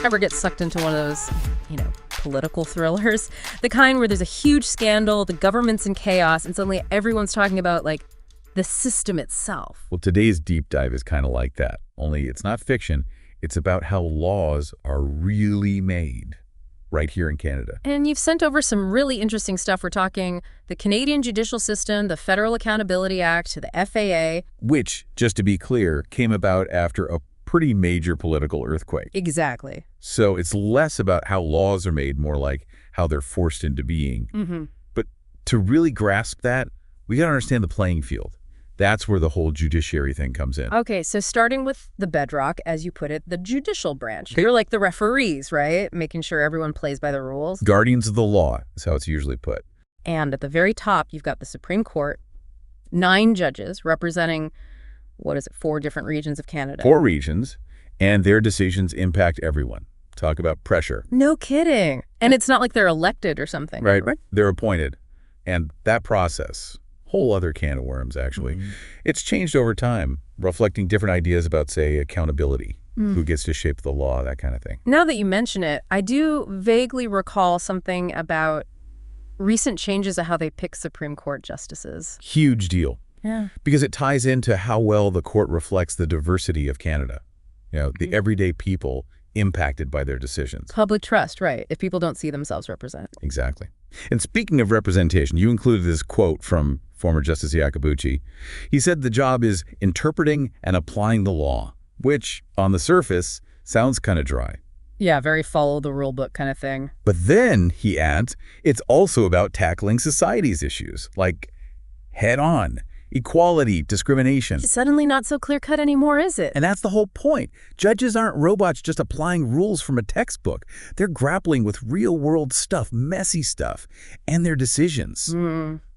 Ever get sucked into one of those, political thrillers? The kind where there's a huge scandal, the government's in chaos, and suddenly everyone's talking about, the system itself. Well, today's deep dive is kind of like that, only it's not fiction. It's about how laws are really made right here in Canada. And you've sent over some really interesting stuff. We're talking the Canadian judicial system, the Federal Accountability Act, the FAA. Which, just to be clear, came about after a pretty major political earthquake. Exactly. So it's less about how laws are made, more like how they're forced into being. Mm-hmm. But to really grasp that, we got to understand the playing field. That's where the whole judiciary thing comes in. Okay, so starting with the bedrock, as you put it, the judicial branch. You're like the referees, right? Making sure everyone plays by the rules. Guardians of the law is how it's usually put. And at the very top, you've got the Supreme Court, 9 judges representing, 4 different regions of Canada. 4 regions, and their decisions impact everyone. Talk about pressure. No kidding. And it's not like they're elected or something. Right. They're appointed. And that process, whole other can of worms, actually. Mm-hmm. It's changed over time, reflecting different ideas about, say, accountability, who gets to shape the law, that kind of thing. Now that you mention it, I do vaguely recall something about recent changes of how they pick Supreme Court justices. Huge deal. Yeah. Because it ties into how well the court reflects the diversity of Canada. The everyday people impacted by their decisions. Public trust, right, if people don't see themselves represented. Exactly. And speaking of representation, you included this quote from former Justice Iacobucci. He said the job is interpreting and applying the law, which, on the surface, sounds kind of dry. Yeah, very follow the rule book kind of thing. But then, he adds, it's also about tackling society's issues, like head-on. Equality, discrimination. It's suddenly not so clear-cut anymore, is it? And that's the whole point. Judges aren't robots just applying rules from a textbook. They're grappling with real-world stuff, messy stuff, and their decisions.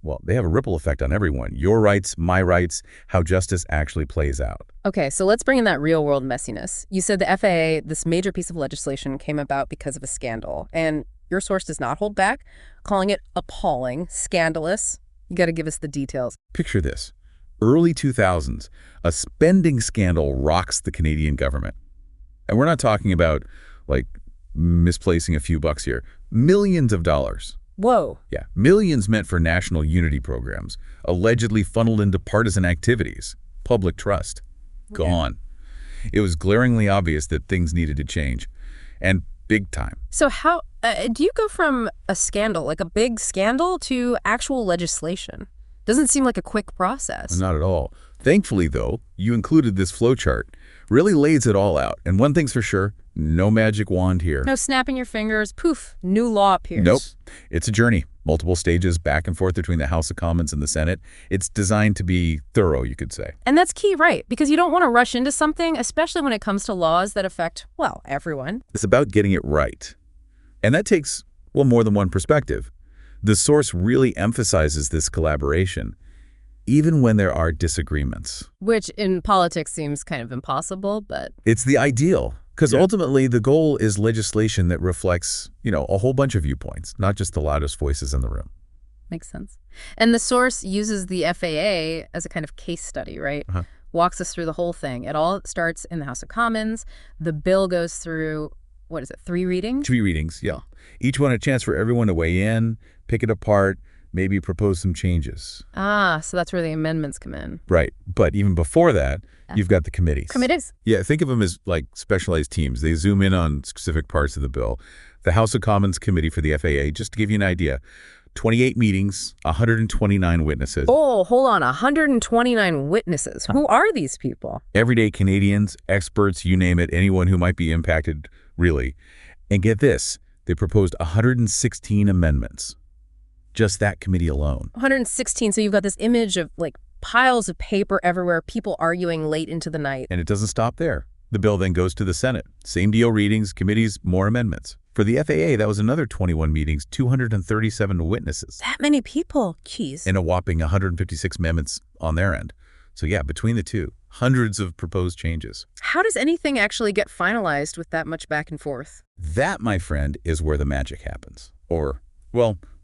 Well, they have a ripple effect on everyone. Your rights, my rights, how justice actually plays out. Okay, so let's bring in that real-world messiness. You said the FAA, this major piece of legislation, came about because of a scandal. And your source does not hold back, calling it appalling, scandalous. You got to give us the details. Picture this. Early 2000s, a spending scandal rocks the Canadian government. And we're not talking about, misplacing a few bucks here. Millions of dollars. Whoa. Yeah, millions meant for national unity programs, allegedly funneled into partisan activities. Public trust. Gone. It was glaringly obvious that things needed to change. And big time. So how do you go from a scandal, like a big scandal, to actual legislation? Doesn't seem like a quick process. Not at all. Thankfully, though, you included this flowchart. Really lays it all out. And one thing's for sure, no magic wand here. No snapping your fingers, poof, new law appears. Nope. It's a journey. Multiple stages back and forth between the House of Commons and the Senate. It's designed to be thorough, you could say. And that's key, right? Because you don't want to rush into something, especially when it comes to laws that affect, everyone. It's about getting it right. And that takes, more than one perspective. The source really emphasizes this collaboration, even when there are disagreements. Which in politics seems kind of impossible, but... It's the ideal, because ultimately the goal is legislation that reflects, a whole bunch of viewpoints, not just the loudest voices in the room. Makes sense. And the source uses the FAA as a kind of case study, right? Walks us through the whole thing. It all starts in the House of Commons. The bill goes through... 3 readings? 3 readings, yeah. Each one a chance for everyone to weigh in, pick it apart, maybe propose some changes. So that's where the amendments come in. Right. But even before that, you've got the committees. Committees? Yeah, think of them as specialized teams. They zoom in on specific parts of the bill. The House of Commons Committee for the FAA, just to give you an idea, 28 meetings, 129 witnesses. Oh, hold on, 129 witnesses. Who are these people? Everyday Canadians, experts, you name it, anyone who might be impacted, really. And get this, they proposed 116 amendments. Just that committee alone. 116, so you've got this image of piles of paper everywhere, people arguing late into the night. And it doesn't stop there. The bill then goes to the Senate. Same deal readings, committees, more amendments. For the FAA, that was another 21 meetings, 237 witnesses. That many people? Jeez. And a whopping 156 amendments on their end. So yeah, between the two, hundreds of proposed changes. How does anything actually get finalized with that much back and forth? That, my friend, is where the magic happens. Or,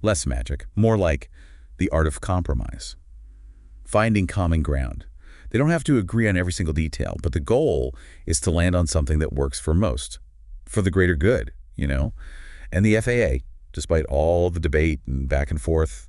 less magic, more like the art of compromise. Finding common ground. They don't have to agree on every single detail, but the goal is to land on something that works for most. for the greater good, And the FAA, despite all the debate and back and forth,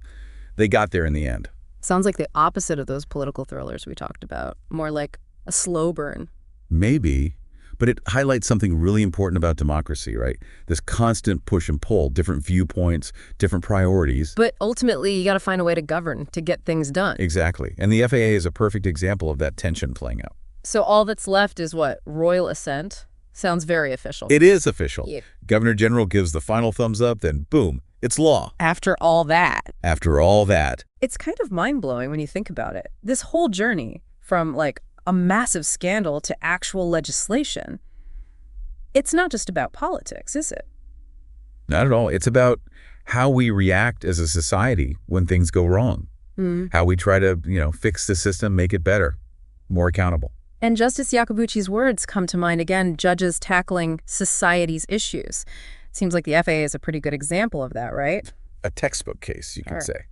they got there in the end. Sounds like the opposite of those political thrillers we talked about. More like a slow burn. Maybe, but it highlights something really important about democracy, right? This constant push and pull, different viewpoints, different priorities. But ultimately, you got to find a way to govern, to get things done. Exactly. And the FAA is a perfect example of that tension playing out. So all that's left is what? Royal assent? Sounds very official. It is official. Yeah. Governor General gives the final thumbs up, then boom, it's law. After all that. After all that. It's kind of mind-blowing when you think about it. This whole journey from like a massive scandal to actual legislation, it's not just about politics, is it? Not at all. It's about how we react as a society when things go wrong. How we try to, fix the system, make it better, more accountable. And Justice Iacobucci's words come to mind again, judges tackling society's issues. Seems like the FAA is a pretty good example of that, right? A textbook case, you could say.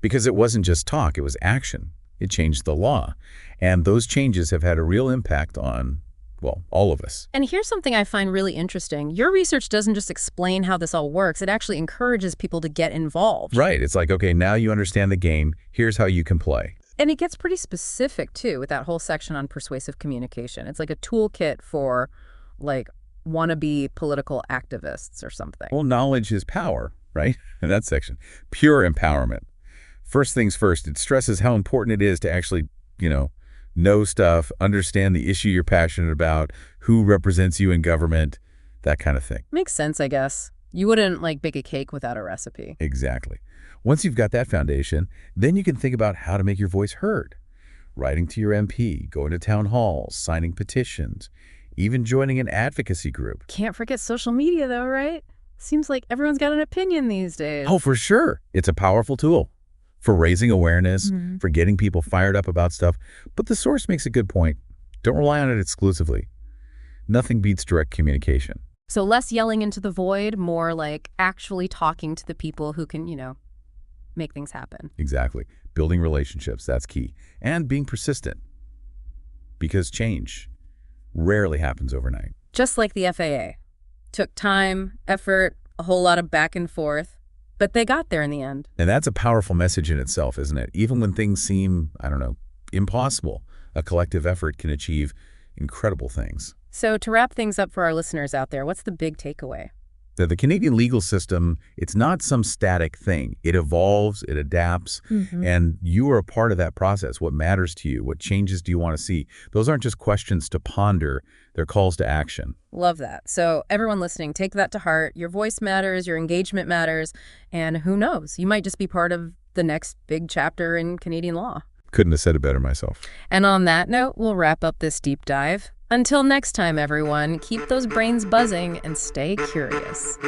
Because it wasn't just talk, it was action. It changed the law. And those changes have had a real impact on, well, all of us. And here's something I find really interesting. Your research doesn't just explain how this all works. It actually encourages people to get involved. Right. It's like, okay, now you understand the game. Here's how you can play. And it gets pretty specific, too, with that whole section on persuasive communication. It's like a toolkit for, like, wannabe political activists or something. Well, knowledge is power, right? In that section. Pure empowerment. First things first, it stresses how important it is to actually, know stuff, understand the issue you're passionate about, who represents you in government, that kind of thing. Makes sense, I guess. You wouldn't, bake a cake without a recipe. Exactly. Once you've got that foundation, then you can think about how to make your voice heard. Writing to your MP, going to town halls, signing petitions, even joining an advocacy group. Can't forget social media, though, right? Seems like everyone's got an opinion these days. Oh, for sure. It's a powerful tool for raising awareness, for getting people fired up about stuff. But the source makes a good point. Don't rely on it exclusively. Nothing beats direct communication. So less yelling into the void, more like actually talking to the people who can, make things happen. Exactly. Building relationships, that's key. And being persistent. Because change rarely happens overnight. Just like the FAA. Took time, effort, a whole lot of back and forth, but they got there in the end. And that's a powerful message in itself, isn't it? Even when things seem, impossible, a collective effort can achieve incredible things. So to wrap things up for our listeners out there, what's the big takeaway? The Canadian legal system, it's not some static thing. It evolves, it adapts, and you are a part of that process. What matters to you? What changes do you want to see? Those aren't just questions to ponder. They're calls to action. Love that. So everyone listening, take that to heart. Your voice matters, your engagement matters, and who knows? You might just be part of the next big chapter in Canadian law. Couldn't have said it better myself. And on that note, we'll wrap up this deep dive. Until next time, everyone, keep those brains buzzing and stay curious.